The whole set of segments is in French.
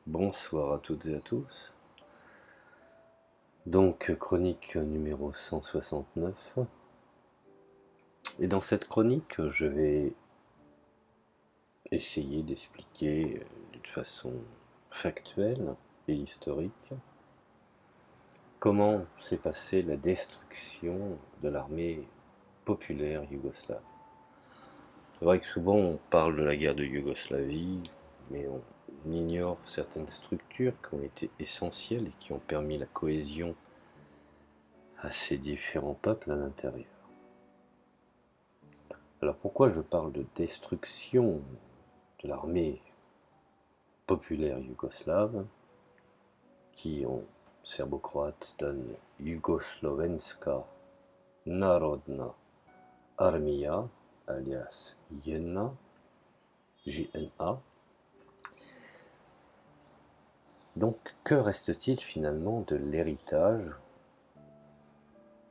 Bonsoir à toutes et à tous. Donc, chronique numéro 169. Et dans cette chronique, je vais essayer d'expliquer d'une façon factuelle et historique comment s'est passée la destruction de l'armée populaire yougoslave. C'est vrai que souvent on parle de la guerre de Yougoslavie, mais on ignore certaines structures qui ont été essentielles et qui ont permis la cohésion à ces différents peuples à l'intérieur. Alors pourquoi je parle de destruction de l'armée populaire yougoslave, qui en serbo-croate donne Jugoslovenska Narodna Armija, alias JNA, JNA. Donc que reste-t-il finalement de l'héritage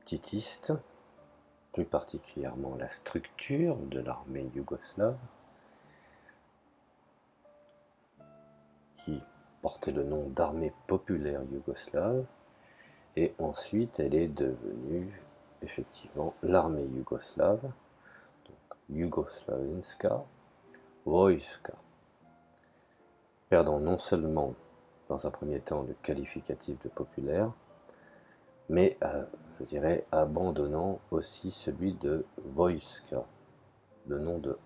titiste, plus particulièrement la structure de l'armée yougoslave, qui portait le nom d'armée populaire yougoslave, et ensuite elle est devenue effectivement l'armée yougoslave, donc Jugoslavenska Vojska, perdant non seulement dans un premier temps le qualificatif de populaire, mais je dirais abandonnant aussi celui de Vojska, le nom de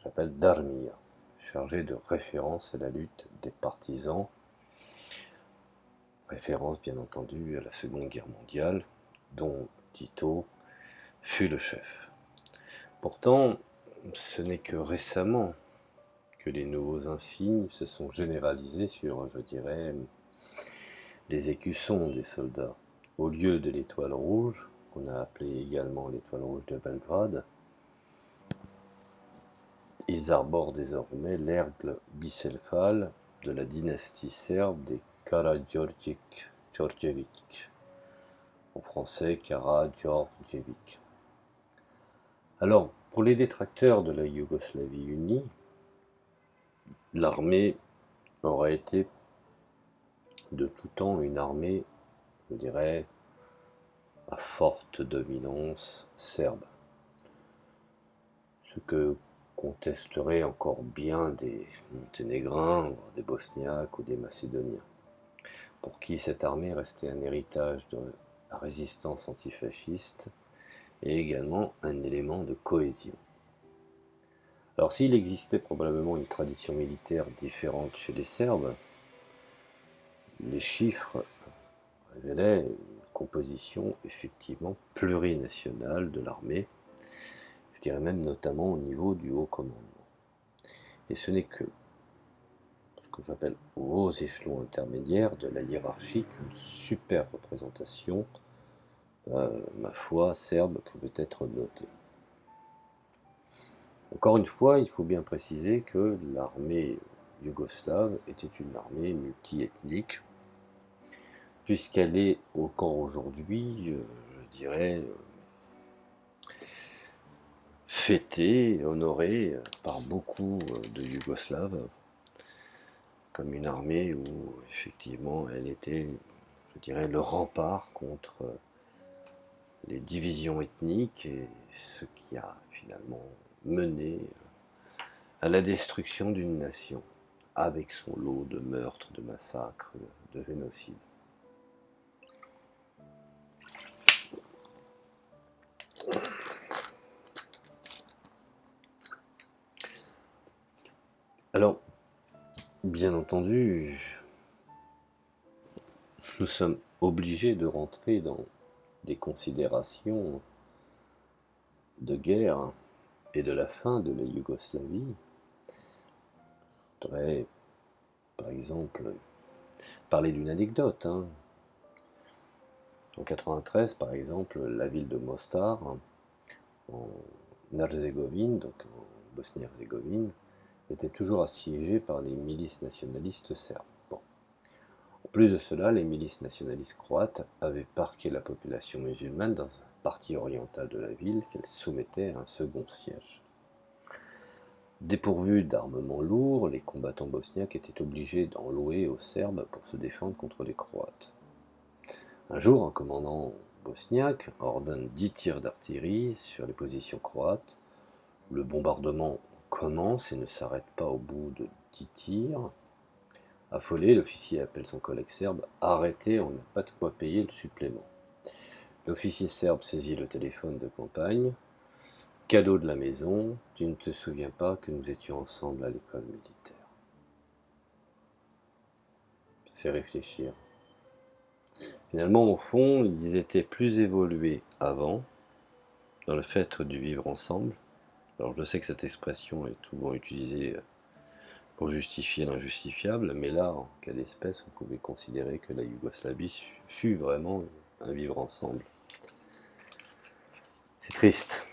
j'appelle d'Armija, chargé de référence à la lutte des partisans, référence bien entendu à la Seconde Guerre mondiale, dont Tito fut le chef. Pourtant, ce n'est que récemment que les nouveaux insignes se sont généralisés sur, je dirais, les écussons des soldats. Au lieu de l'étoile rouge, qu'on a appelée également l'étoile rouge de Belgrade, ils arborent désormais l'aigle bicéphale de la dynastie serbe des Karađorđević, en français Karađorđević. Alors, pour les détracteurs de la Yougoslavie unie, l'armée aurait été de tout temps une armée, je dirais, à forte dominance serbe. Ce que contesteraient encore bien des Monténégrins, des Bosniaques ou des Macédoniens, pour qui cette armée restait un héritage de la résistance antifasciste et également un élément de cohésion. Alors s'il existait probablement une tradition militaire différente chez les Serbes, les chiffres révélaient une composition effectivement plurinationale de l'armée, je dirais même notamment au niveau du haut commandement. Et ce n'est que ce que j'appelle aux échelons intermédiaires de la hiérarchie qu'une super représentation, ma foi, serbe pouvait être notée. Encore une fois, il faut bien préciser que l'armée yougoslave était une armée multiethnique, puisqu'elle est encore aujourd'hui, je dirais, fêtée, honorée par beaucoup de Yougoslaves, comme une armée où effectivement elle était, je dirais, le rempart contre les divisions ethniques et ce qui a finalement mené à la destruction d'une nation, avec son lot de meurtres, de massacres, de génocides. Alors, bien entendu, nous sommes obligés de rentrer dans des considérations de guerre et de la fin de la Yougoslavie. Je voudrais, par exemple, parler d'une anecdote. En 93, par exemple, la ville de Mostar, en Herzégovine, donc en Bosnie-Herzégovine, était toujours assiégée par les milices nationalistes serbes. Bon. En plus de cela, les milices nationalistes croates avaient parqué la population musulmane dans une partie orientale de la ville qu'elles soumettaient à un second siège. Dépourvus d'armement lourd, les combattants bosniaques étaient obligés d'en louer aux Serbes pour se défendre contre les Croates. Un jour, un commandant bosniaque ordonne 10 tirs d'artillerie sur les positions croates. Le bombardement commence et ne s'arrête pas au bout de 10 tirs. Affolé, l'officier appelle son collègue serbe. Arrêtez, on n'a pas de quoi payer le supplément. L'officier serbe saisit le téléphone de campagne. Cadeau de la maison, tu ne te souviens pas que nous étions ensemble à l'école militaire. Ça fait réfléchir. Finalement, au fond, ils étaient plus évolués avant, dans le fait du vivre ensemble. Alors je sais que cette expression est souvent utilisée pour justifier l'injustifiable, mais là, en cas d'espèce, on pouvait considérer que la Yougoslavie fut vraiment un vivre ensemble. C'est triste.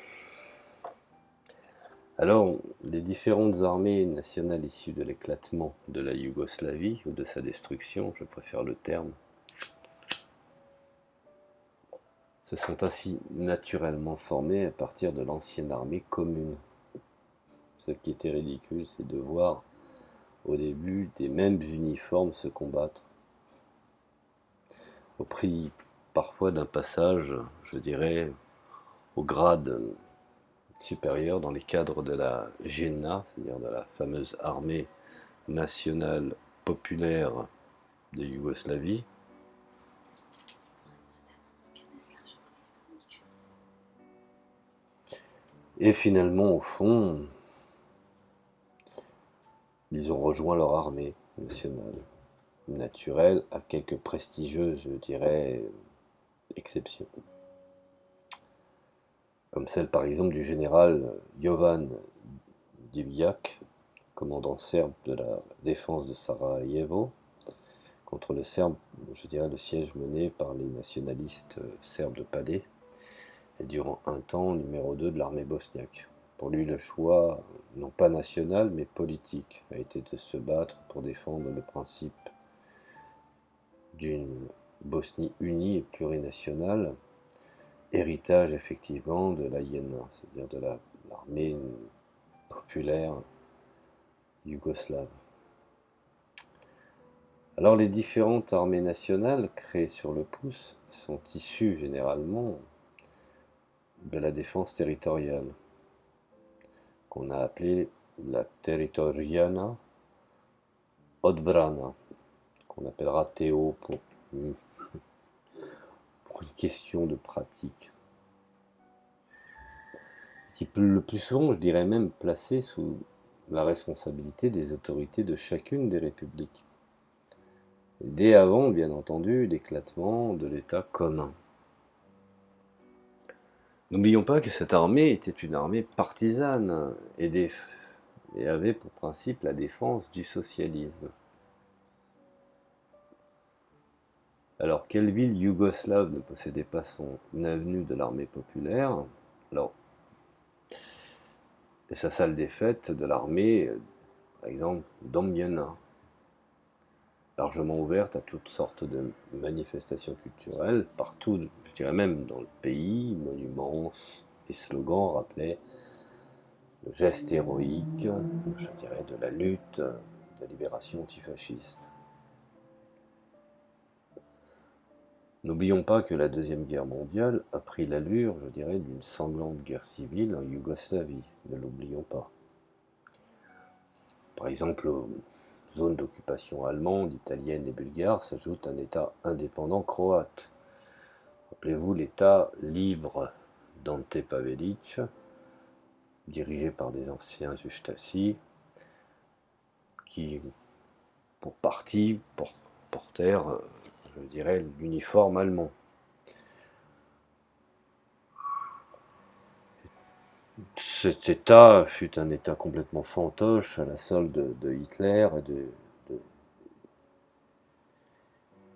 Alors, les différentes armées nationales issues de l'éclatement de la Yougoslavie, ou de sa destruction, je préfère le terme, se sont ainsi naturellement formées à partir de l'ancienne armée commune. Ce qui était ridicule, c'est de voir au début des mêmes uniformes se combattre, au prix parfois d'un passage, je dirais, au grade supérieur dans les cadres de la JNA, c'est-à-dire de la fameuse armée nationale populaire de Yougoslavie. Et finalement, au fond, ils ont rejoint leur armée nationale, naturelle, à quelques prestigieuses, je dirais, exceptions. Comme celle par exemple du général Jovan Divjak, commandant serbe de la défense de Sarajevo, contre le Serbe, je dirais le siège mené par les nationalistes serbes de Palais, et durant un temps numéro 2 de l'armée bosniaque. Pour lui, le choix, non pas national, mais politique, a été de se battre pour défendre le principe d'une Bosnie unie et plurinationale, héritage effectivement de la JNA, c'est-à-dire de l'armée populaire yougoslave. Alors les différentes armées nationales créées sur le pouce sont issues généralement de la défense territoriale, qu'on a appelée la Teritoriana Odbrana, qu'on appellera TO pour une question de pratique, qui peut le plus souvent, je dirais même, placée sous la responsabilité des autorités de chacune des républiques. Dès avant, bien entendu, l'éclatement de l'État commun. N'oublions pas que cette armée était une armée partisane et avait pour principe la défense du socialisme. Alors, quelle ville yougoslave ne possédait pas son avenue de l'armée populaire? Alors, et sa salle des fêtes de l'armée, par exemple, Dambjena, largement ouverte à toutes sortes de manifestations culturelles, partout, je dirais même dans le pays, monuments et slogans rappelaient le geste héroïque, je dirais, de la lutte de libération antifasciste. N'oublions pas que la Deuxième Guerre mondiale a pris l'allure, je dirais, d'une sanglante guerre civile en Yougoslavie, ne l'oublions pas. Par exemple, aux zones d'occupation allemande, italienne et bulgare s'ajoute un État indépendant croate. Rappelez-vous l'État libre d'Ante Pavelić, dirigé par des anciens Ustashi, qui, pour partie, portèrent, je dirais, l'uniforme allemand. Cet État fut un État complètement fantoche à la solde de Hitler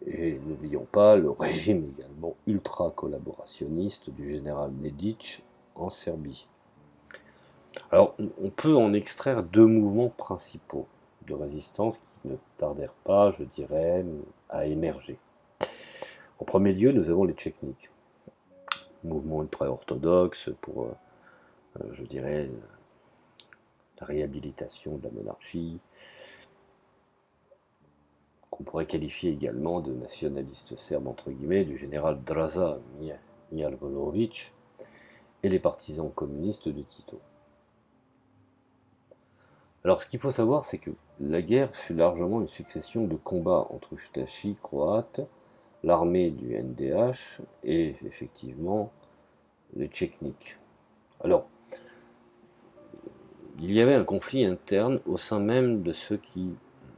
et n'oublions pas le régime également ultra-collaborationniste du général Nedić en Serbie. Alors, on peut en extraire deux mouvements principaux de résistance qui ne tardèrent pas, je dirais, à émerger. En premier lieu, nous avons les Tchétniks, mouvement ultra-orthodoxe pour, je dirais, la réhabilitation de la monarchie, qu'on pourrait qualifier également de nationaliste serbe entre guillemets, du général Draza Mihajlović et les partisans communistes de Tito. Alors ce qu'il faut savoir, c'est que la guerre fut largement une succession de combats entre Ustashi croates, l'armée du NDH et effectivement les Tchétniks. Alors, il y avait un conflit interne au sein même de ceux qui,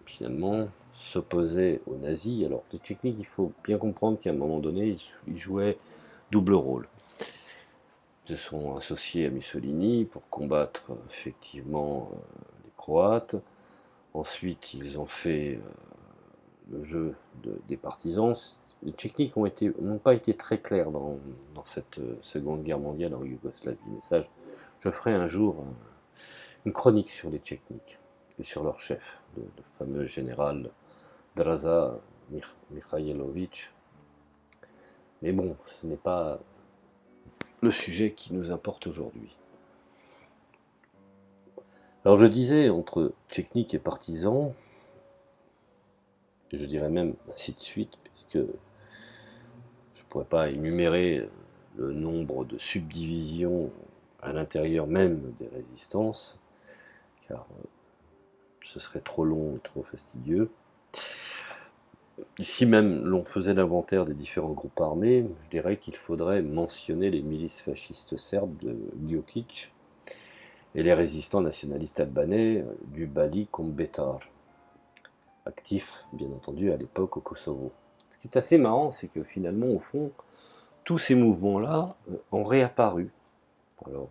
finalement, s'opposaient aux nazis. Alors, les Tchétniks, il faut bien comprendre qu'à un moment donné, ils jouaient double rôle. Ils se sont associés à Mussolini pour combattre, effectivement, les Croates. Ensuite, ils ont fait le jeu des partisans. Les Tchétniks n'ont pas été très clairs dans cette Seconde Guerre mondiale en Yougoslavie. Mais ça, je ferai un jour une chronique sur les Tchétniks et sur leur chef, le fameux général Draza Mihajlović. Mais bon, ce n'est pas le sujet qui nous importe aujourd'hui. Alors je disais, entre Tchétniks et partisans, et je dirais même ainsi de suite, puisque je ne pourrais pas énumérer le nombre de subdivisions à l'intérieur même des résistances, car ce serait trop long et trop fastidieux. Si même l'on faisait l'inventaire des différents groupes armés, je dirais qu'il faudrait mentionner les milices fascistes serbes de Ljokić et les résistants nationalistes albanais du Bali Kombetar, actifs bien entendu à l'époque au Kosovo. Ce qui est assez marrant, c'est que finalement, au fond, tous ces mouvements-là ont réapparu. Alors,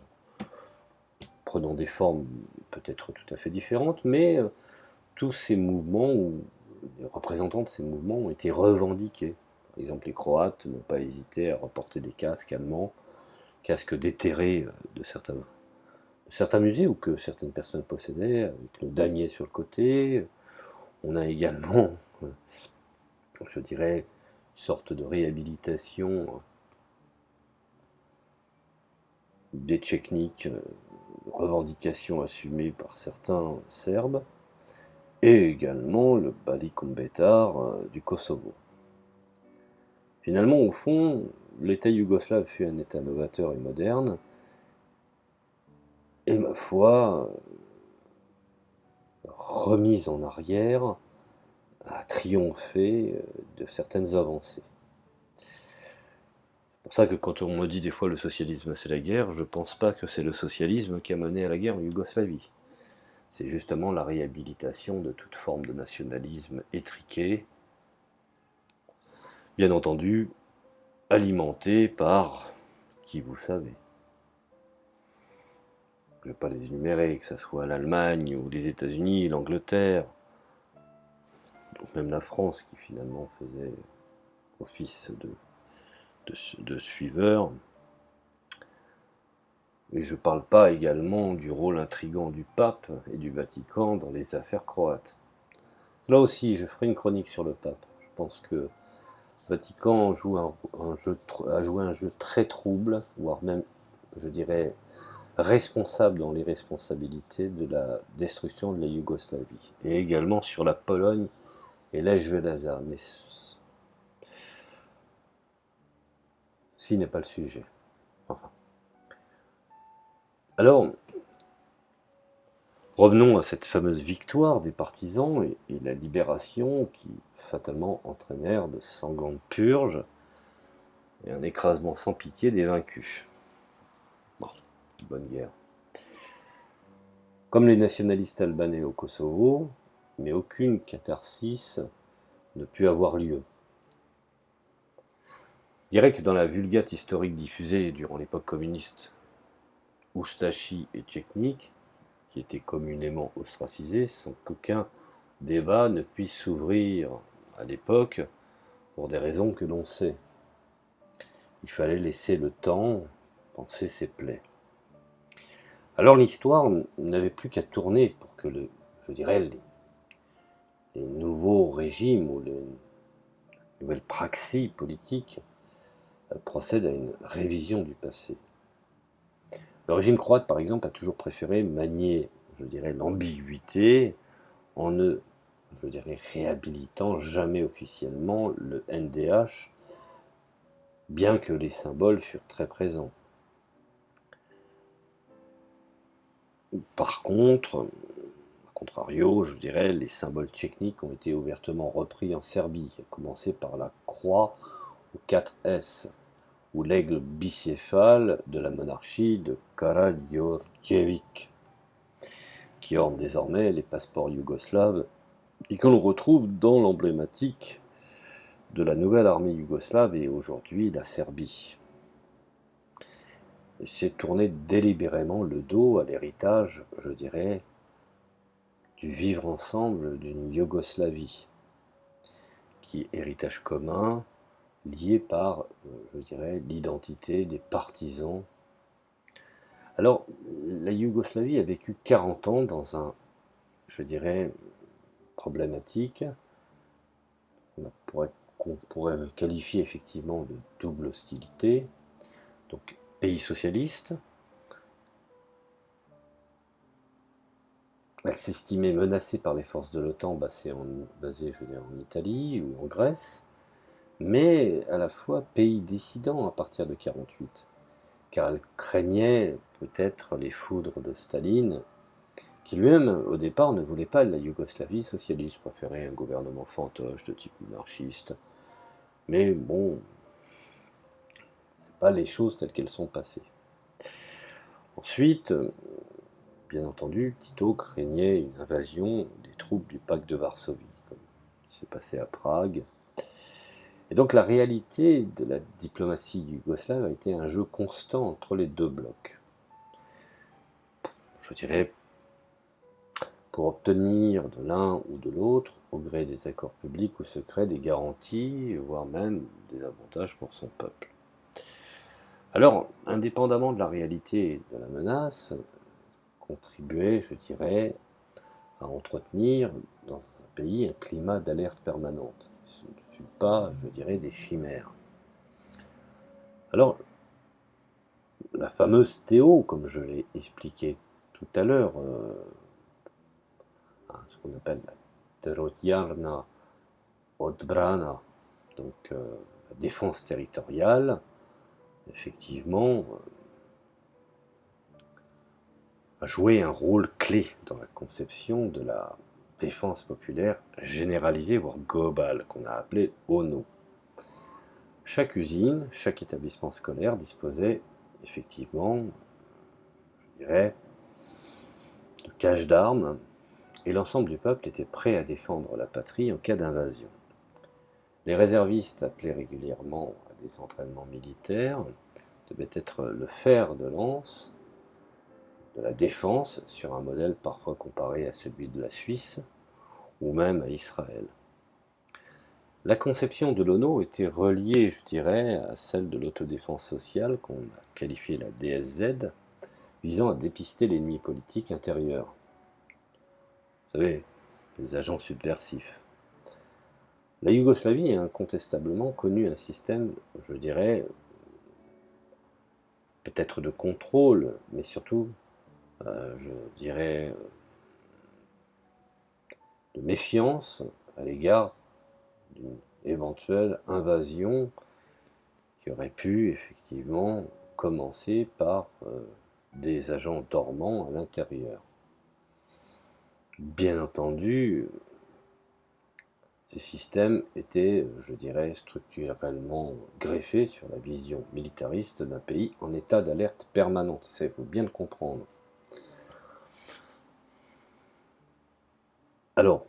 prenant des formes peut-être tout à fait différentes, mais tous ces mouvements, ou les représentants de ces mouvements, ont été revendiqués. Par exemple, les Croates n'ont pas hésité à reporter des casques allemands, casques déterrés de certains musées ou que certaines personnes possédaient, avec le damier sur le côté. On a également, je dirais, une sorte de réhabilitation des Tchétniks, revendication assumée par certains Serbes, et également le Bali Kombetar du Kosovo. Finalement, au fond, l'État yougoslave fut un État novateur et moderne, et ma foi, remise en arrière, a triomphé de certaines avancées. C'est pour ça que quand on me dit des fois le socialisme c'est la guerre, je pense pas que c'est le socialisme qui a mené à la guerre en Yougoslavie. C'est justement la réhabilitation de toute forme de nationalisme étriqué, bien entendu alimenté par qui vous savez. Je ne vais pas les énumérer, que ce soit l'Allemagne ou les États-Unis, l'Angleterre, ou même la France qui finalement faisait office de suiveur. Et je ne parle pas également du rôle intrigant du pape et du Vatican dans les affaires croates. Là aussi, je ferai une chronique sur le pape. Je pense que le Vatican a joué un jeu très trouble, voire même, je dirais, responsable dans les responsabilités de la destruction de la Yougoslavie. Et également sur la Pologne et l'Ejd-Vedaza. Mais ce n'est pas le sujet. Enfin. Alors, revenons à cette fameuse victoire des partisans et la libération qui fatalement entraînèrent de sanglantes purges et un écrasement sans pitié des vaincus. Bon, bonne guerre. Comme les nationalistes albanais au Kosovo, mais aucune catharsis ne put avoir lieu. Je dirais que dans la vulgate historique diffusée durant l'époque communiste, Ustashi et Tchétnik, qui étaient communément ostracisés, sans qu'aucun débat ne puisse s'ouvrir à l'époque, pour des raisons que l'on sait. Il fallait laisser le temps panser ses plaies. Alors l'histoire n'avait plus qu'à tourner pour que les nouveaux régimes ou les nouvelles praxis politiques procèdent à une révision du passé. Le régime croate, par exemple, a toujours préféré manier, je dirais, l'ambiguïté en ne, je dirais, réhabilitant jamais officiellement le NDH, bien que les symboles furent très présents. Par contre, a contrario, je dirais, les symboles tchèques ont été ouvertement repris en Serbie, à commencer par la croix aux 4 S, ou l'aigle bicéphale de la monarchie de Karađorđević, qui orne désormais les passeports yougoslaves et que l'on retrouve dans l'emblématique de la nouvelle armée yougoslave et aujourd'hui la Serbie. C'est tourner délibérément le dos à l'héritage, je dirais, du vivre ensemble d'une Yougoslavie, qui est héritage commun, lié par, je dirais, l'identité des partisans. Alors, la Yougoslavie a vécu 40 ans dans un, je dirais, problématique qu'on pourrait qualifier effectivement de double hostilité. Donc, pays socialiste, elle s'estimait menacée par les forces de l'OTAN basées je veux dire, en Italie ou en Grèce, mais à la fois pays dissident à partir de 1948, car elle craignait peut-être les foudres de Staline, qui lui-même, au départ, ne voulait pas de la Yougoslavie socialiste, préférait un gouvernement fantoche de type monarchiste. Mais bon, c'est pas les choses telles qu'elles sont passées. Ensuite, bien entendu, Tito craignait une invasion des troupes du pacte de Varsovie, comme c'est passé à Prague. Et donc la réalité de la diplomatie yougoslave a été un jeu constant entre les deux blocs. Je dirais, pour obtenir de l'un ou de l'autre, au gré des accords publics ou secrets, des garanties, voire même des avantages pour son peuple. Alors, indépendamment de la réalité de la menace, contribuait, je dirais, à entretenir dans un pays un climat d'alerte permanente. Ce ne fut pas, je dirais, des chimères. Alors, la fameuse Théo, comme je l'ai expliqué tout à l'heure, ce qu'on appelle la Teritorijalna odbrana, donc la défense territoriale, effectivement, a joué un rôle clé dans la conception de la défense populaire généralisée, voire globale, qu'on a appelée ONO. Chaque usine, chaque établissement scolaire disposait effectivement, je dirais, de caches d'armes, et l'ensemble du peuple était prêt à défendre la patrie en cas d'invasion. Les réservistes, appelés régulièrement à des entraînements militaires, devaient être le fer de lance de la défense, sur un modèle parfois comparé à celui de la Suisse ou même à Israël. La conception de l'ONO était reliée, je dirais, à celle de l'autodéfense sociale, qu'on a qualifiée la DSZ, visant à dépister l'ennemi politique intérieur. Vous savez, les agents subversifs. La Yougoslavie a incontestablement connu un système, je dirais, peut-être de contrôle, mais surtout, je dirais, de méfiance à l'égard d'une éventuelle invasion qui aurait pu effectivement commencer par des agents dormants à l'intérieur. Bien entendu, ces systèmes étaient, je dirais, structurellement greffés sur la vision militariste d'un pays en état d'alerte permanente. Ça, il faut bien le comprendre. Alors,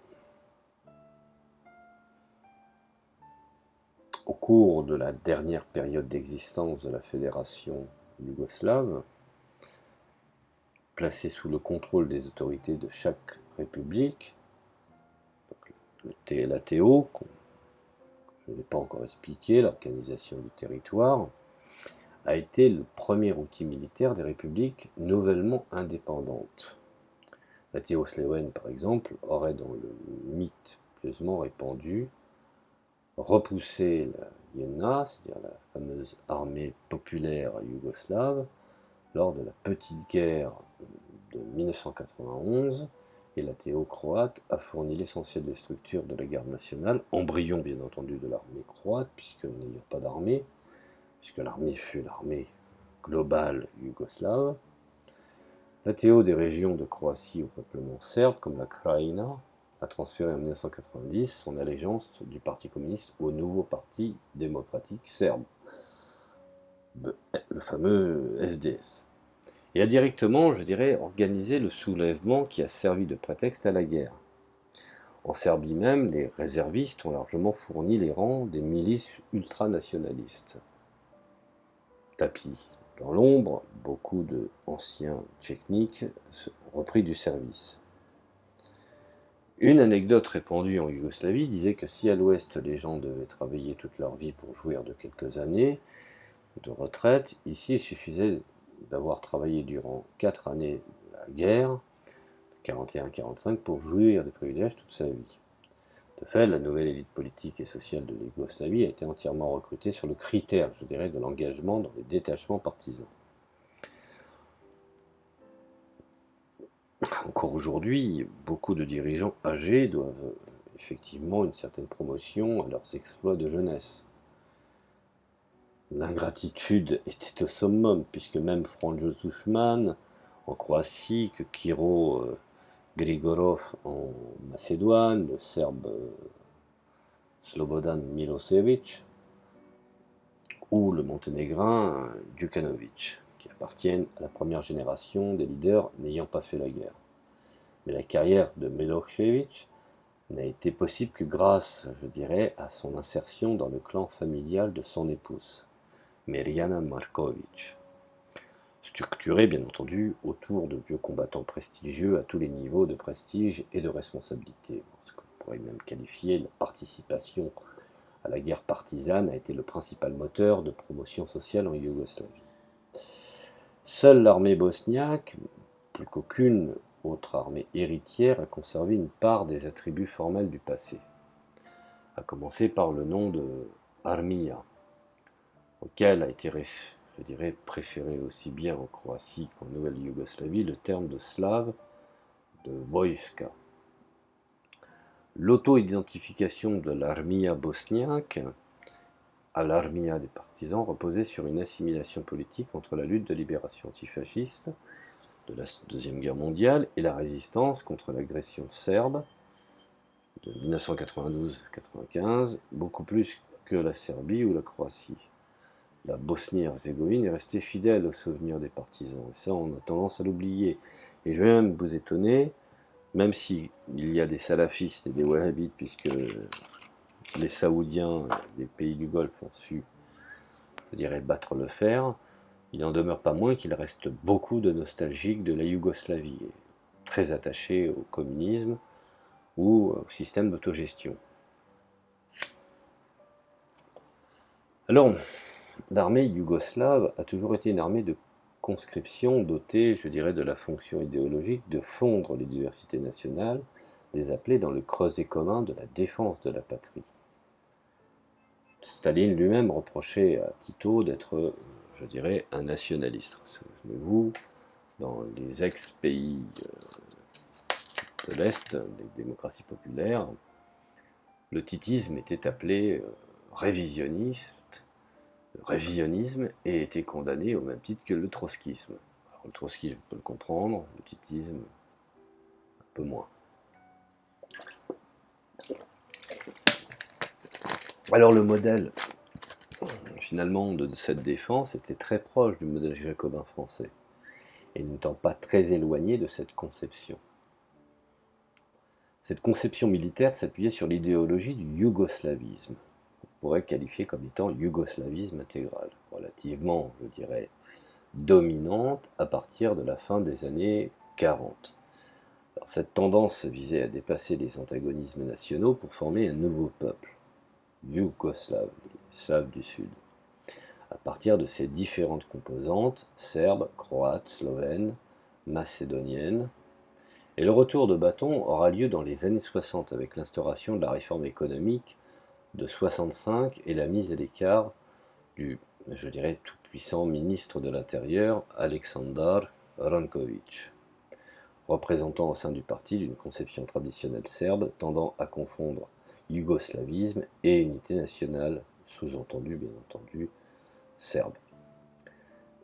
au cours de la dernière période d'existence de la Fédération yougoslave, placée sous le contrôle des autorités de chaque république, la TO, je n'ai pas encore expliqué, l'organisation du territoire, a été le premier outil militaire des républiques nouvellement indépendantes. La TO Sléwen, par exemple, aurait, dans le mythe pieusement répandu, repoussé la JNA, c'est-à-dire la fameuse armée populaire yougoslave, lors de la petite guerre de 1991, et la TO croate a fourni l'essentiel des structures de la garde nationale, embryon bien entendu de l'armée croate, puisque n'ayant pas d'armée, puisque l'armée fut l'armée globale yougoslave. La TO des régions de Croatie au peuplement serbe, comme la Krajina, a transféré en 1990 son allégeance du Parti communiste au nouveau Parti démocratique serbe, le fameux SDS, et a directement, je dirais, organisé le soulèvement qui a servi de prétexte à la guerre. En Serbie même, les réservistes ont largement fourni les rangs des milices ultranationalistes. Tapis dans l'ombre, beaucoup de anciens tchétniks ont repris du service. Une anecdote répandue en Yougoslavie disait que si à l'ouest les gens devaient travailler toute leur vie pour jouir de quelques années de retraite, ici il suffisait d'avoir travaillé durant 4 années de la guerre, 41-45, pour jouir des privilèges toute sa vie. De fait, la nouvelle élite politique et sociale de Yougoslavie a été entièrement recrutée sur le critère, je dirais, de l'engagement dans les détachements partisans. Encore aujourd'hui, beaucoup de dirigeants âgés doivent effectivement une certaine promotion à leurs exploits de jeunesse. L'ingratitude était au summum, puisque même Franjo Tuđman en Croatie, que Kiro Grigorov en Macédoine, le Serbe Slobodan Milosevic, ou le Monténégrin Đukanović, qui appartiennent à la première génération des leaders n'ayant pas fait la guerre. Mais la carrière de Milosevic n'a été possible que grâce, je dirais, à son insertion dans le clan familial de son épouse, Mirjana Marković, structuré bien entendu autour de vieux combattants prestigieux à tous les niveaux de prestige et de responsabilité. Ce qu'on pourrait même qualifier la participation à la guerre partisane a été le principal moteur de promotion sociale en Yougoslavie. Seule l'armée bosniaque, plus qu'aucune autre armée héritière, a conservé une part des attributs formels du passé, à commencer par le nom de Armija, auquel a été, je dirais, préféré aussi bien en Croatie qu'en Nouvelle-Yougoslavie le terme de slave de Vojska. L'auto-identification de l'Armija bosniaque à l'Armija des partisans reposait sur une assimilation politique entre la lutte de libération antifasciste de la Deuxième Guerre mondiale et la résistance contre l'agression serbe de 1992-95, beaucoup plus que la Serbie ou la Croatie. La Bosnie-Herzégovine est restée fidèle aux souvenirs des partisans, et ça on a tendance à l'oublier. Et je vais même vous étonner, même s'il y a des salafistes et des wahhabites, puisque les Saoudiens des pays du Golfe ont su, je dirais, battre le fer, il n'en demeure pas moins qu'il reste beaucoup de nostalgiques de la Yougoslavie, très attachés au communisme ou au système d'autogestion. Alors, l'armée yougoslave a toujours été une armée de conscription dotée, je dirais, de la fonction idéologique de fondre les diversités nationales, les appeler dans le creuset commun de la défense de la patrie. Staline lui-même reprochait à Tito d'être, je dirais, un nationaliste. Souvenez-vous, dans les ex-pays de l'Est, les démocraties populaires, le titisme était appelé révisionnisme et était condamné au même titre que le trotskisme. Alors, le trotskisme, on peut le comprendre, le titisme, un peu moins. Alors le modèle, finalement, de cette défense était très proche du modèle jacobin français, et n'étant pas très éloigné de cette conception. Cette conception militaire s'appuyait sur l'idéologie du yougoslavisme, qu'on pourrait qualifier comme étant yougoslavisme intégral, relativement, je dirais, dominante à partir de la fin des années 40. Alors, cette tendance visait à dépasser les antagonismes nationaux pour former un nouveau peuple, yougoslave, les Slaves du Sud, à partir de ces différentes composantes, serbes, croates, slovènes, macédoniennes. Et le retour de bâton aura lieu dans les années 60 avec l'instauration de la réforme économique de 65 et la mise à l'écart du, je dirais, tout-puissant ministre de l'Intérieur, Aleksandar Ranković. représentant au sein du parti d'une conception traditionnelle serbe tendant à confondre yougoslavisme et unité nationale, sous-entendu bien entendu serbe.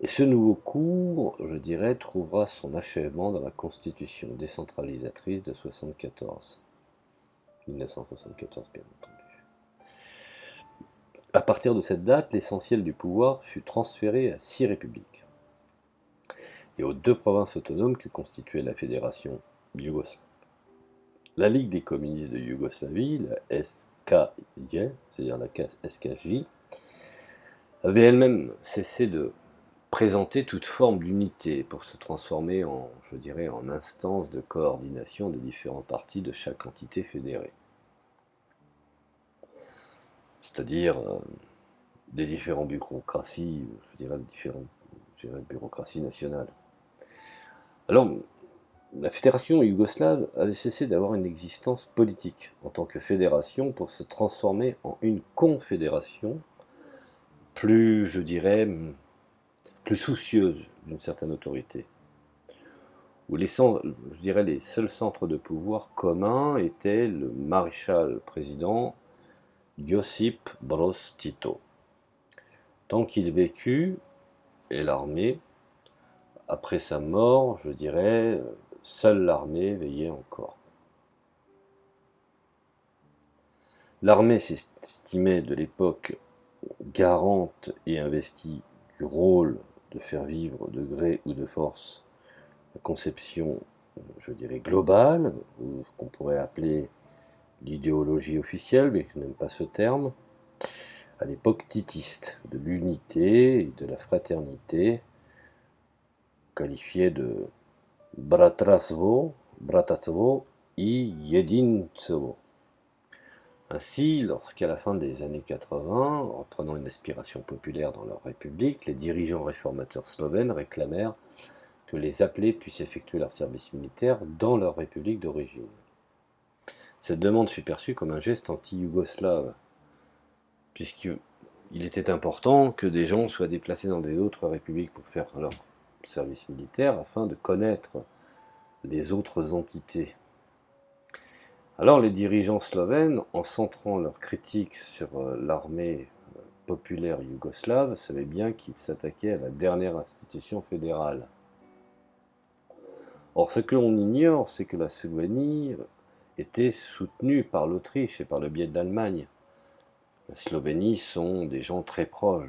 Et ce nouveau cours, je dirais, trouvera son achèvement dans la constitution décentralisatrice de 1974 bien entendu. À partir de cette date, l'essentiel du pouvoir fut transféré à 6 républiques et aux 2 provinces autonomes que constituait la fédération yougoslave. La Ligue des communistes de Yougoslavie, la SKJ, c'est-à-dire la SKJ, avait elle-même cessé de présenter toute forme d'unité pour se transformer en, je dirais, en instance de coordination des différents partis de chaque entité fédérée. C'est-à-dire des différentes bureaucraties, je dirais, bureaucraties nationales. Alors, la fédération yougoslave avait cessé d'avoir une existence politique en tant que fédération pour se transformer en une confédération plus, je dirais, plus soucieuse d'une certaine autorité, où les seuls centres de pouvoir communs étaient le maréchal-président Josip Broz Tito. Tant qu'il vécut, et l'armée, après sa mort, je dirais, seule l'armée veillait encore. L'armée s'estimait de l'époque garante et investie du rôle de faire vivre de gré ou de force la conception, je dirais, globale, ou ce qu'on pourrait appeler l'idéologie officielle, mais je n'aime pas ce terme, à l'époque titiste, de l'unité et de la fraternité, qualifiée de Bratstvo i Jedinstvo. Ainsi, lorsqu'à la fin des années 80, reprenant une aspiration populaire dans leur république, les dirigeants réformateurs slovènes réclamèrent que les appelés puissent effectuer leur service militaire dans leur république d'origine. Cette demande fut perçue comme un geste anti-yougoslave, puisqu'il était important que des gens soient déplacés dans des autres républiques pour faire leur service militaire afin de connaître les autres entités. Alors les dirigeants slovènes, en centrant leur critique sur l'armée populaire yougoslave, savaient bien qu'ils s'attaquaient à la dernière institution fédérale. Or ce que l'on ignore, c'est que la Slovénie était soutenue par l'Autriche et par le biais de l'Allemagne. La Slovénie sont des gens très proches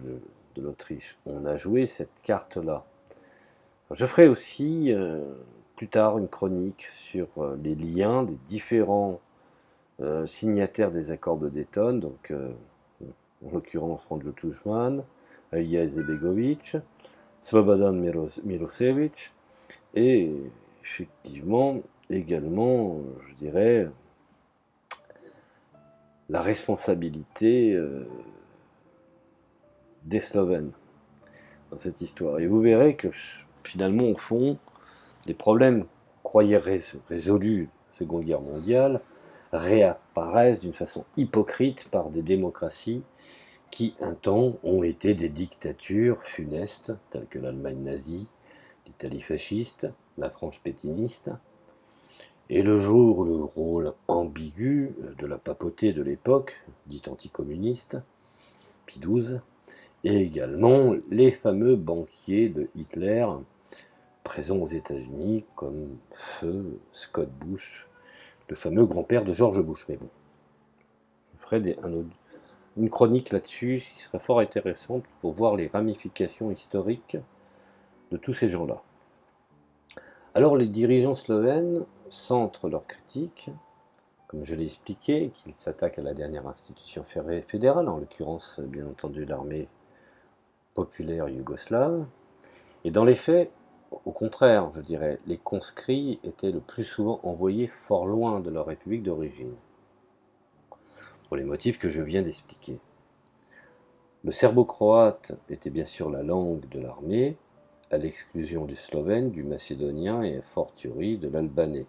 de l'Autriche. On a joué cette carte-là. Je ferai aussi plus tard une chronique sur les liens des différents signataires des accords de Dayton, donc en l'occurrence Franjo Tuđman, Alija Izetbegović, Slobodan Milošević, et effectivement également, je dirais, la responsabilité des Slovènes dans cette histoire. Et vous verrez que finalement, au fond, les problèmes croyés résolus de la Seconde Guerre mondiale réapparaissent d'une façon hypocrite par des démocraties qui, un temps, ont été des dictatures funestes, telles que l'Allemagne nazie, l'Italie fasciste, la France pétiniste, et le jour où le rôle ambigu de la papauté de l'époque, dite anticommuniste, Pie XII, et également les fameux banquiers de Hitler, présents aux États-Unis, comme feu Scott Bush, le fameux grand-père de George Bush. Mais bon, je ferai une chronique là-dessus, qui serait fort intéressante pour voir les ramifications historiques de tous ces gens-là. Alors les dirigeants slovènes centrent leur critique, comme je l'ai expliqué, qu'ils s'attaquent à la dernière institution fédérale, en l'occurrence bien entendu l'armée populaire yougoslave, et dans les faits, au contraire, je dirais, les conscrits étaient le plus souvent envoyés fort loin de leur république d'origine, pour les motifs que je viens d'expliquer. Le serbo-croate était bien sûr la langue de l'armée, à l'exclusion du slovène, du macédonien et a fortiori de l'albanais,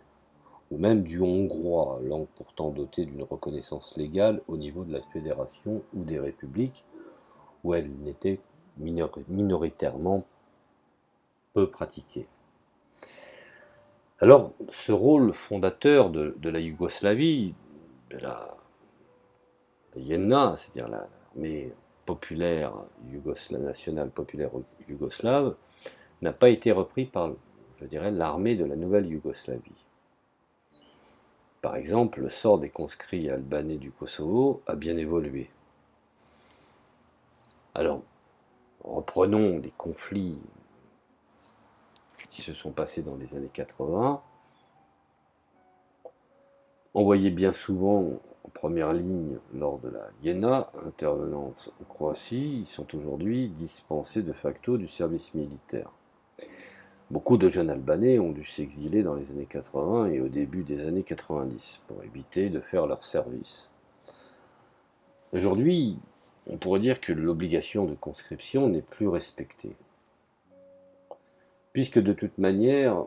ou même du hongrois, langue pourtant dotée d'une reconnaissance légale au niveau de la fédération ou des républiques, où elle n'était minoritairement peu pratiquée. Alors, ce rôle fondateur de la Yougoslavie, de JNA, c'est-à-dire l'armée populaire nationale populaire yougoslave, n'a pas été repris par, je dirais, l'armée de la nouvelle Yougoslavie. Par exemple, le sort des conscrits albanais du Kosovo a bien évolué. Alors, reprenons les conflits qui se sont passés dans les années 80. On voyait bien souvent en première ligne lors de la JNA, intervenant en Croatie, ils sont aujourd'hui dispensés de facto du service militaire. Beaucoup de jeunes Albanais ont dû s'exiler dans les années 80 et au début des années 90 pour éviter de faire leur service. Aujourd'hui, on pourrait dire que l'obligation de conscription n'est plus respectée. Puisque de toute manière,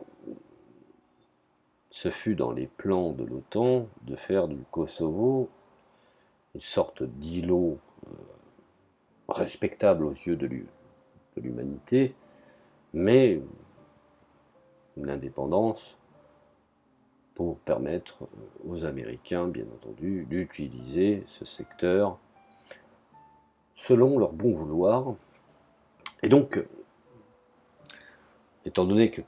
ce fut dans les plans de l'OTAN de faire du Kosovo une sorte d'îlot respectable aux yeux de l'humanité, mais une indépendance pour permettre aux Américains, bien entendu, d'utiliser ce secteur selon leur bon vouloir. Et donc, étant donné que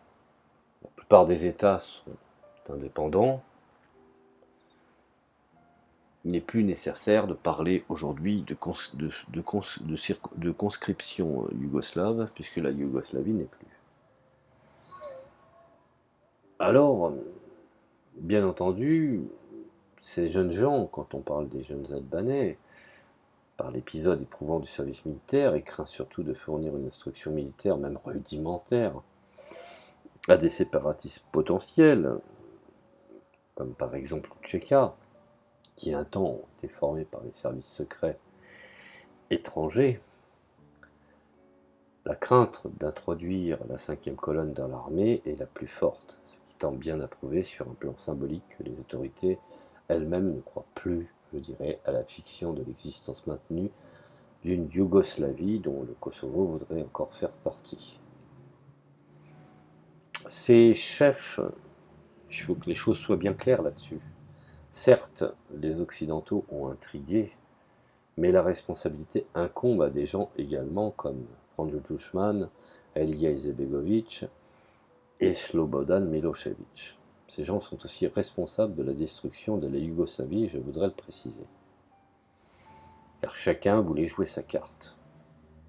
la plupart des États sont indépendants, il n'est plus nécessaire de parler aujourd'hui de conscription yougoslave, puisque la Yougoslavie n'est plus. Alors, bien entendu, ces jeunes gens, quand on parle des jeunes Albanais, par l'épisode éprouvant du service militaire, et craint surtout de fournir une instruction militaire, même rudimentaire, à des séparatistes potentiels, comme par exemple Tchéka, qui un temps ont été formés par les services secrets étrangers, la crainte d'introduire la cinquième colonne dans l'armée est la plus forte, ce qui tend bien à prouver sur un plan symbolique que les autorités elles-mêmes ne croient plus, je dirais, à la fiction de l'existence maintenue d'une Yougoslavie dont le Kosovo voudrait encore faire partie. Ces chefs, il faut que les choses soient bien claires là-dessus. Certes, les Occidentaux ont intrigué, mais la responsabilité incombe à des gens également comme Franjo Tuđman, Alija Izetbegović et Slobodan Milošević. Ces gens sont aussi responsables de la destruction de la Yougoslavie, je voudrais le préciser. Car chacun voulait jouer sa carte,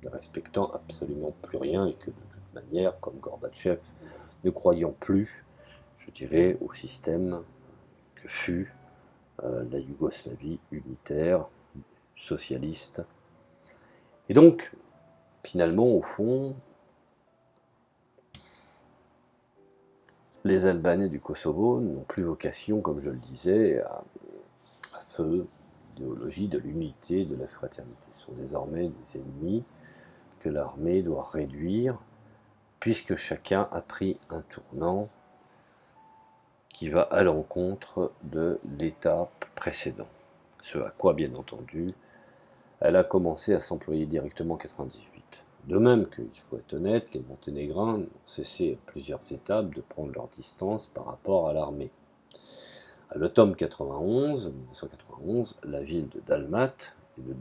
ne respectant absolument plus rien et que de toute manière, comme Gorbatchev, ne croyant plus, je dirais, au système que fut la Yougoslavie unitaire, socialiste. Et donc, finalement, au fond, les Albanais du Kosovo n'ont plus vocation, comme je le disais, à feu l'idéologie de l'unité, de la fraternité. Ce sont désormais des ennemis que l'armée doit réduire, puisque chacun a pris un tournant qui va à l'encontre de l'étape précédente. Ce à quoi, bien entendu, elle a commencé à s'employer directement en 1998. De même qu'il faut être honnête, les Monténégrins n'ont cessé à plusieurs étapes de prendre leur distance par rapport à l'armée. À l'automne 1991, la ville de Dalmat et de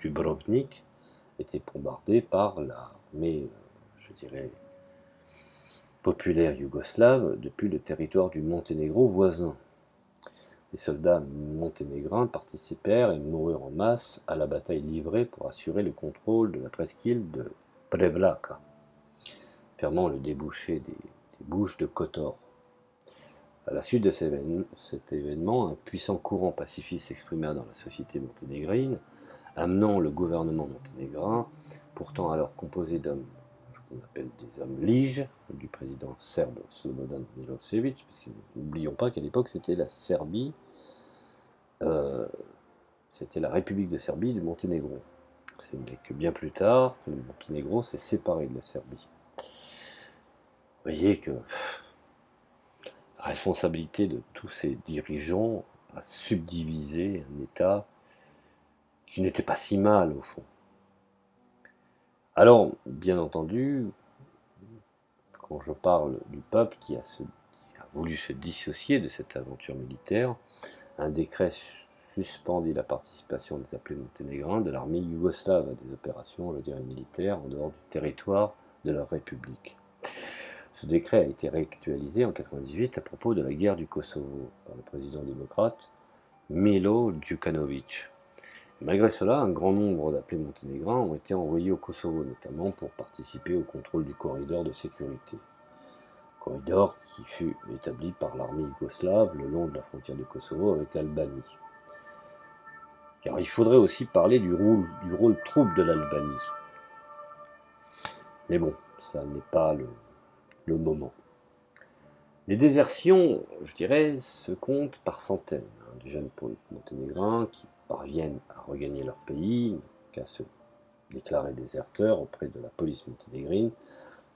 Dubrovnik étaient bombardées par l'armée, je dirais, populaire yougoslave depuis le territoire du Monténégro voisin. Les soldats monténégrins participèrent et moururent en masse à la bataille livrée pour assurer le contrôle de la presqu'île de Prevlaka, fermant le débouché des bouches de Kotor. À la suite de cet événement, un puissant courant pacifiste s'exprima dans la société monténégrine, amenant le gouvernement monténégrin, pourtant alors composé d'hommes qu'on appelle des hommes liges, du président serbe Slobodan Milošević, parce que n'oublions pas qu'à l'époque c'était la Serbie, c'était la République de Serbie du Monténégro. C'est que bien plus tard que le Monténégro s'est séparé de la Serbie. Vous voyez que la responsabilité de tous ces dirigeants a subdivisé un État qui n'était pas si mal au fond. Alors, bien entendu, quand je parle du peuple qui a voulu se dissocier de cette aventure militaire. Un décret suspendit la participation des appelés monténégrins de l'armée yougoslave à des opérations, militaires, en dehors du territoire de leur république. Ce décret a été réactualisé en 1998 à propos de la guerre du Kosovo par le président démocrate Milo Djukanovic. Malgré cela, un grand nombre d'appelés monténégrins ont été envoyés au Kosovo, notamment pour participer au contrôle du corridor de sécurité. Corridor qui fut établi par l'armée yougoslave le long de la frontière du Kosovo avec l'Albanie. Car il faudrait aussi parler du rôle trouble de l'Albanie. Mais bon, ça n'est pas le moment. Les désertions, je dirais, se comptent par centaines, de jeunes monténégrins qui parviennent à regagner leur pays, qu'à se déclarer déserteurs auprès de la police monténégrine,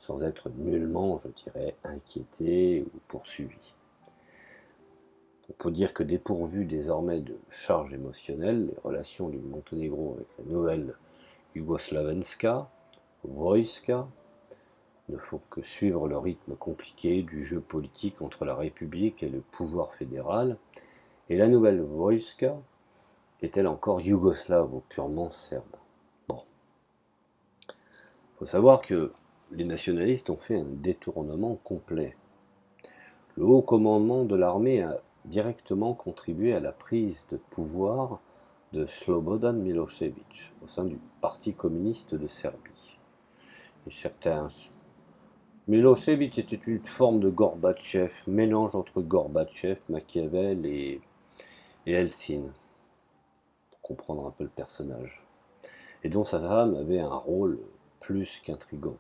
sans être nullement, je dirais, inquiétés ou poursuivis. On peut dire que dépourvues désormais de charge émotionnelle, les relations du Monténégro avec la nouvelle Jugoslavenska, Vojska, ne font que suivre le rythme compliqué du jeu politique entre la République et le pouvoir fédéral, et la nouvelle Vojska est-elle encore yougoslave ou purement serbe? Bon. Il faut savoir que les nationalistes ont fait un détournement complet. Le haut commandement de l'armée a directement contribué à la prise de pouvoir de Slobodan Milošević au sein du Parti communiste de Serbie. Et certains Milošević était une forme de Gorbatchev, mélange entre Gorbatchev, Machiavel et Helsinki, pour comprendre un peu le personnage, et dont sa femme avait un rôle plus qu'intrigant.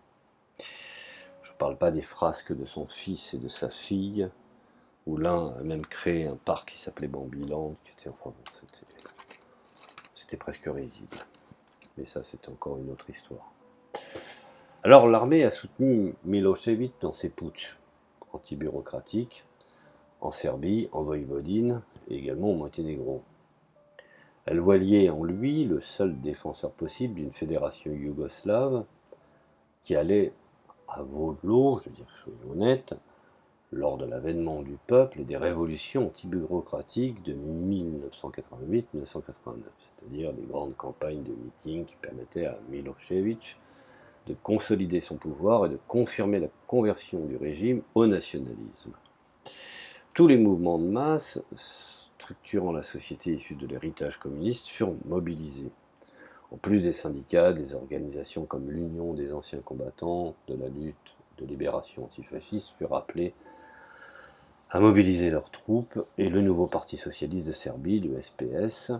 Je ne parle pas des frasques de son fils et de sa fille, où l'un a même créé un parc qui s'appelait Bambiland, qui était, enfin, c'était presque risible. Mais ça, c'est encore une autre histoire. Alors l'armée a soutenu Milošević dans ses putschs anti-bureaucratiques en Serbie, en Voïvodine et également au Monténégro. Elle voyait en lui le seul défenseur possible d'une fédération yougoslave qui allait à vau-de-l'eau, je veux dire, soyons honnêtes, lors de l'avènement du peuple et des révolutions anti-bureaucratiques de 1988-1989, c'est-à-dire des grandes campagnes de meetings qui permettaient à Milošević de consolider son pouvoir et de confirmer la conversion du régime au nationalisme. Tous les mouvements de masse structurant la société issue de l'héritage communiste furent mobilisés. En plus des syndicats, des organisations comme l'Union des anciens combattants de la lutte de libération antifasciste furent appelés à mobiliser leurs troupes, et le nouveau Parti socialiste de Serbie, le SPS,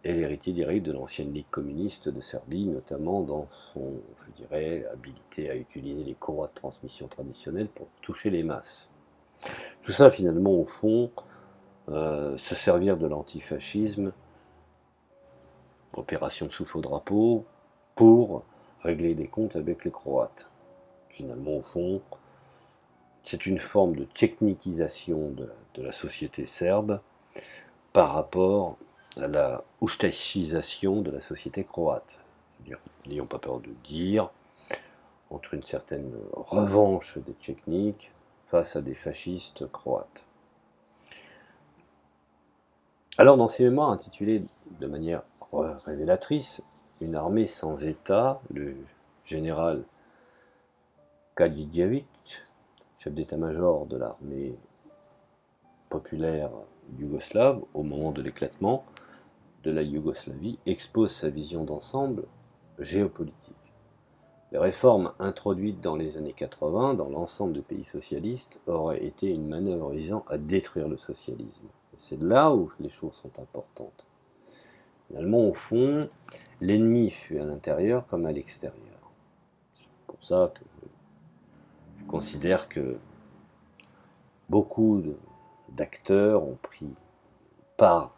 est l'héritier direct de l'ancienne Ligue communiste de Serbie, notamment dans son, je dirais, habilité à utiliser les courroies de transmission traditionnelles pour toucher les masses. Tout ça, finalement, au fond, se servir de l'antifascisme, opération sous faux drapeau, pour régler des comptes avec les Croates. Finalement, au fond, c'est une forme de tcheknikisation de la société serbe par rapport à la ustachisation de la société croate. N'ayons pas peur de dire, entre une certaine revanche des Tchétniks face à des fascistes croates. Alors, dans ses mémoires intitulées de manière révélatrice « Une armée sans État », le général Kadijević, chef d'état-major de l'armée populaire yougoslave au moment de l'éclatement de la Yougoslavie, expose sa vision d'ensemble géopolitique. Les réformes introduites dans les années 80 dans l'ensemble des pays socialistes auraient été une manœuvre visant à détruire le socialisme. C'est là où les choses sont importantes. Finalement, au fond, l'ennemi fut à l'intérieur comme à l'extérieur. C'est pour ça que je considère que beaucoup d'acteurs ont pris part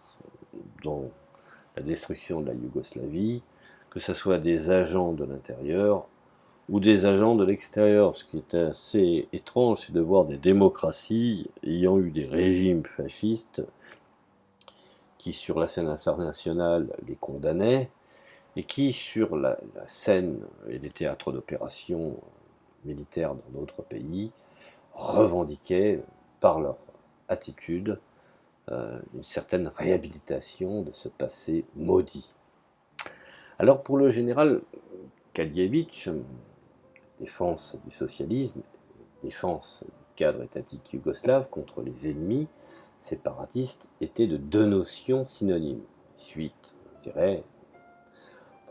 dans la destruction de la Yougoslavie, que ce soit des agents de l'intérieur ou des agents de l'extérieur. Ce qui est assez étrange, c'est de voir des démocraties ayant eu des régimes fascistes qui, sur la scène internationale, les condamnaient, et qui, sur la scène et les théâtres d'opérations militaires dans d'autres pays, revendiquaient par leur attitude, une certaine réhabilitation de ce passé maudit. Alors pour le général Kadievitch, défense du socialisme, défense du cadre étatique yougoslave contre les ennemis séparatistes étaient de deux notions synonymes. Suite, je dirais,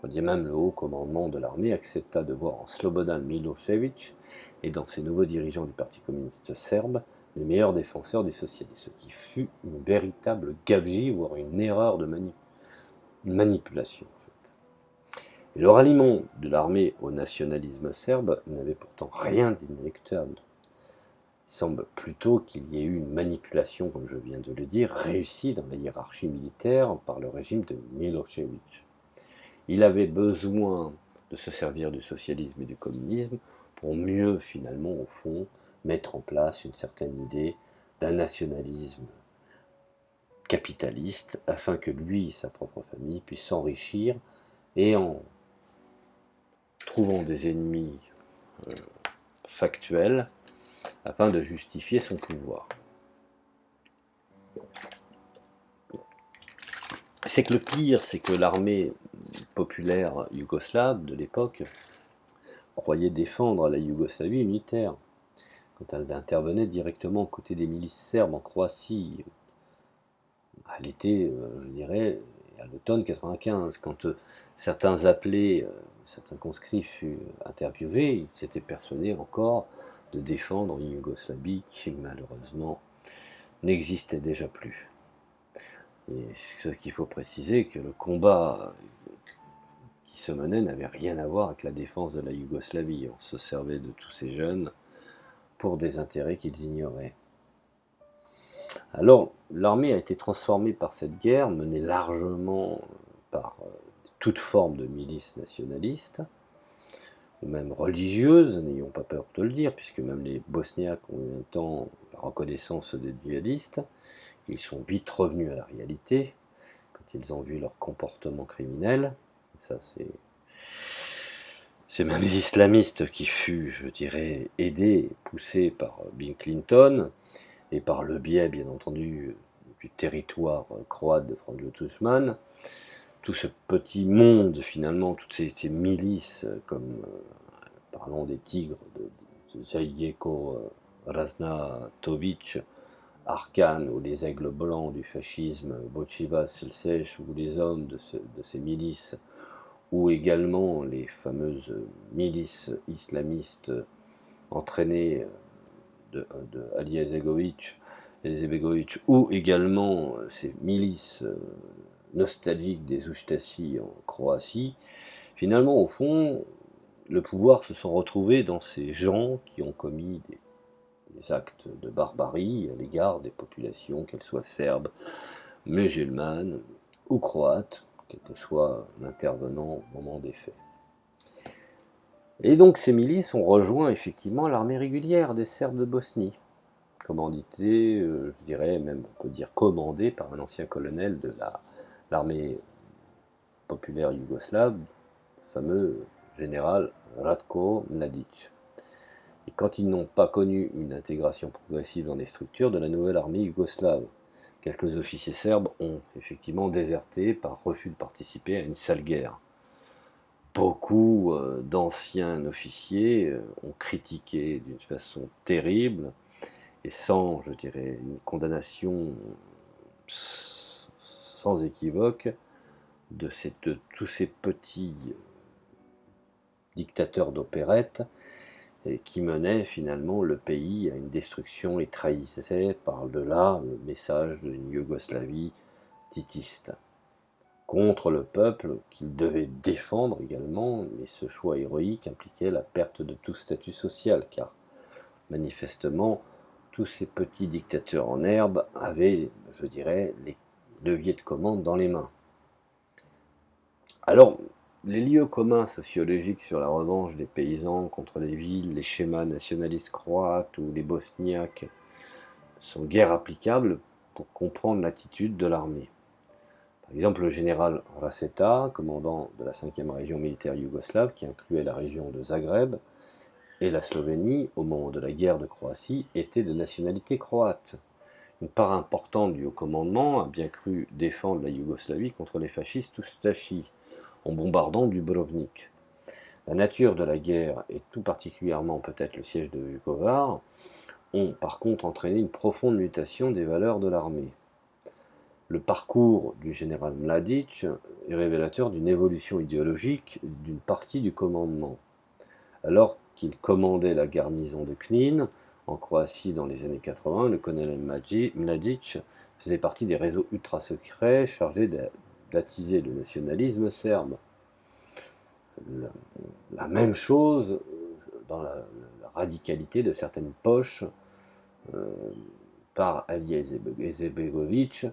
même le haut commandement de l'armée accepta de voir en Slobodan Milošević et dans ses nouveaux dirigeants du Parti communiste serbe les meilleurs défenseurs du socialisme, ce qui fut une véritable gabegie, voire une erreur de manipulation. Et le ralliement de l'armée au nationalisme serbe n'avait pourtant rien d'inéluctable. Il semble plutôt qu'il y ait eu une manipulation, comme je viens de le dire, réussie dans la hiérarchie militaire par le régime de Milošević. Il avait besoin de se servir du socialisme et du communisme pour mieux, finalement, au fond, mettre en place une certaine idée d'un nationalisme capitaliste, afin que lui et sa propre famille puissent s'enrichir et en trouvant des ennemis factuels afin de justifier son pouvoir. C'est que le pire, c'est que l'armée populaire yougoslave de l'époque croyait défendre la Yougoslavie unitaire quand elle intervenait directement aux côtés des milices serbes en Croatie à l'été, je dirais, à l'automne 95, quand certains appelés, certains conscrits furent interviewés, ils s'étaient persuadés encore de défendre une Yougoslavie qui malheureusement n'existait déjà plus. Et ce qu'il faut préciser, que le combat qui se menait n'avait rien à voir avec la défense de la Yougoslavie. On se servait de tous ces jeunes pour des intérêts qu'ils ignoraient. Alors, l'armée a été transformée par cette guerre, menée largement par toute forme de milice nationaliste, ou même religieuse, n'ayons pas peur de le dire, puisque même les Bosniaques ont eu un temps la reconnaissance des djihadistes. Ils sont vite revenus à la réalité, quand ils ont vu leur comportement criminel. Ça, c'est même les islamistes qui fut, je dirais, aidés, poussés par Bill Clinton, et par le biais, bien entendu, du territoire croate de Franjo Tuđman. Tout ce petit monde, finalement, toutes ces milices, comme, parlons des tigres de Zeljko Ražnatović, Arkan, ou les aigles blancs du fascisme, Bojivas Selčeš, ou les hommes de ces milices, ou également les fameuses milices islamistes entraînées de Alija Izetbegović, ou également ces milices nostalgiques des Ustaši en Croatie. Finalement, au fond, le pouvoir se sont retrouvés dans ces gens qui ont commis des actes de barbarie à l'égard des populations, qu'elles soient serbes, musulmanes ou croates, quel que soit l'intervenant au moment des faits. Et donc ces milices ont rejoint effectivement l'armée régulière des Serbes de Bosnie, commanditée, je dirais même, on peut dire commandée par un ancien colonel de l'armée populaire yougoslave, le fameux général Ratko Mladić. Et quand ils n'ont pas connu une intégration progressive dans les structures de la nouvelle armée yougoslave, quelques officiers serbes ont effectivement déserté par refus de participer à une sale guerre. Beaucoup d'anciens officiers ont critiqué d'une façon terrible et sans, je dirais, une condamnation sans équivoque de tous ces petits dictateurs d'opérette qui menaient finalement le pays à une destruction et trahissaient par-delà le message d'une Yougoslavie titiste contre le peuple qu'il devait défendre également, mais ce choix héroïque impliquait la perte de tout statut social, car manifestement, tous ces petits dictateurs en herbe avaient, je dirais, les leviers de commande dans les mains. Alors, les lieux communs sociologiques sur la revanche des paysans contre les villes, les schémas nationalistes croates ou les bosniaques sont guère applicables pour comprendre l'attitude de l'armée. Par exemple, le général Raseta, commandant de la 5e région militaire yougoslave, qui incluait la région de Zagreb et la Slovénie au moment de la guerre de Croatie, était de nationalité croate. Une part importante du haut commandement a bien cru défendre la Yougoslavie contre les fascistes oustachis, en bombardant Dubrovnik. La nature de la guerre, et tout particulièrement peut-être le siège de Vukovar, ont par contre entraîné une profonde mutation des valeurs de l'armée. Le parcours du général Mladic est révélateur d'une évolution idéologique d'une partie du commandement. Alors qu'il commandait la garnison de Knin, en Croatie dans les années 80, le colonel Mladic faisait partie des réseaux ultra-secrets chargés d'attiser le nationalisme serbe. La même chose dans la radicalité de certaines poches par Ali Izetbegovic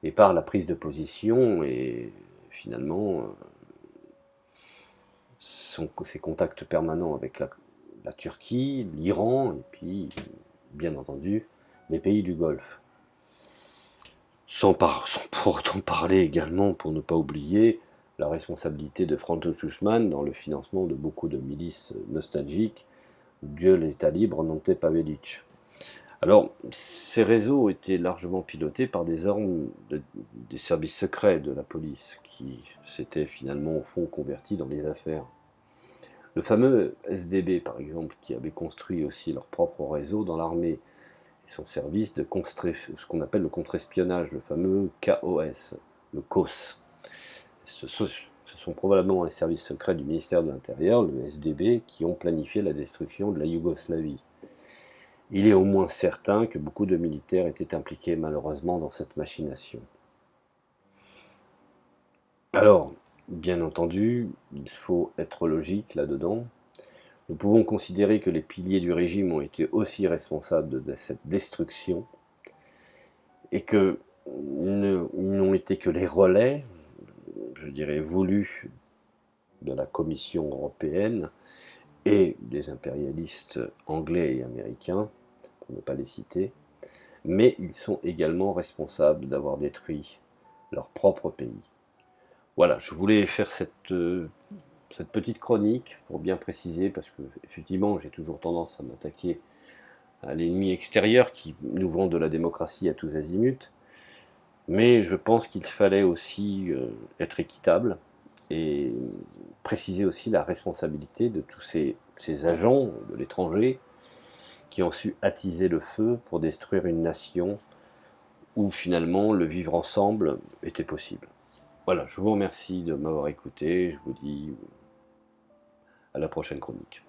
et par la prise de position et finalement ses contacts permanents avec la Turquie, l'Iran et puis bien entendu les pays du Golfe. Sans pour autant parler également, pour ne pas oublier, la responsabilité de Franjo Tuđman dans le financement de beaucoup de milices nostalgiques, de l'État libre Ante Pavelić. Alors, ces réseaux étaient largement pilotés par des hommes des services secrets de la police, qui s'étaient finalement au fond convertis dans les affaires. Le fameux SDB, par exemple, qui avait construit aussi leur propre réseau dans l'armée, et son service de ce qu'on appelle le contre-espionnage, le fameux KOS, le KOS. Ce sont probablement les services secrets du ministère de l'Intérieur, le SDB, qui ont planifié la destruction de la Yougoslavie. Il est au moins certain que beaucoup de militaires étaient impliqués malheureusement dans cette machination. Alors, bien entendu, il faut être logique là-dedans. Nous pouvons considérer que les piliers du régime ont été aussi responsables de cette destruction et qu'ils n'ont été que les relais, je dirais, voulus de la Commission européenne et des impérialistes anglais et américains, pour ne pas les citer, mais ils sont également responsables d'avoir détruit leur propre pays. Voilà, je voulais faire cette petite chronique pour bien préciser, parce que effectivement j'ai toujours tendance à m'attaquer à l'ennemi extérieur qui nous vend de la démocratie à tous azimuts, mais je pense qu'il fallait aussi être équitable et préciser aussi la responsabilité de tous ces agents de l'étranger qui ont su attiser le feu pour détruire une nation où finalement le vivre ensemble était possible. Voilà, je vous remercie de m'avoir écouté, je vous dis à la prochaine chronique.